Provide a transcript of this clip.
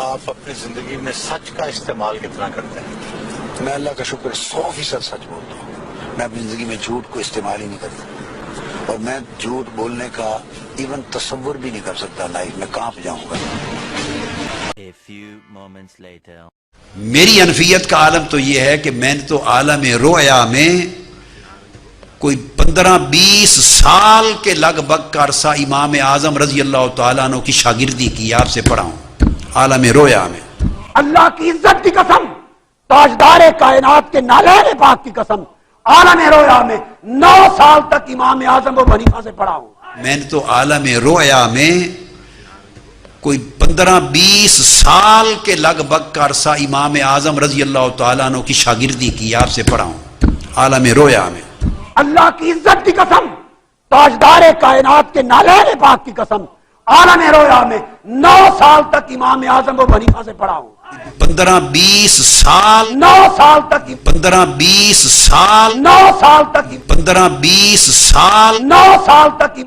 آپ اپنی زندگی میں سچ کا استعمال کتنا کرتے ہیں؟ میں اللہ کا شکر 100% سچ بولتا ہوں. میں اپنی زندگی میں جھوٹ کو استعمال ہی نہیں کرتا، اور میں جھوٹ بولنے کا ایون تصور بھی نہیں کر سکتا لائف میں. کانپ جاؤں گا. A few moments later. میری انفیت کا عالم تو یہ ہے کہ میں نے تو عالم رویا میں کوئی 15-20 سال کے لگ بھگ کا عرصہ امام اعظم رضی اللہ تعالیٰ عنہ کی شاگردی کی، آپ سے پڑھا ہوں عالم رویا میں. اللہ کی عزت کی قسم، تاجدار کائنات کے نالین پاک کی قسم، عالم رویا میں 9 سال تک امام اعظم ابو حنیفہ سے پڑھا ہوں. میں نے تو عالم رویا میں کوئی 15-20 سال کے لگ بھگ کا عرصہ امام اعظم رضی اللہ تعالیٰ عنہ کی شاگردی کی، آپ سے پڑھا ہوں عالم رویا میں. اللہ کی عزت کی قسم، تاجدار کائنات کے نالین پاک کی قسم، عالم رویا میں 9 سال تک امام اعظم ابو حنیفہ سے پڑھا ہوں. 15-20 سال 9 سال تک 15-20 سال 9 سال تک 15-20 سال 9 سال تک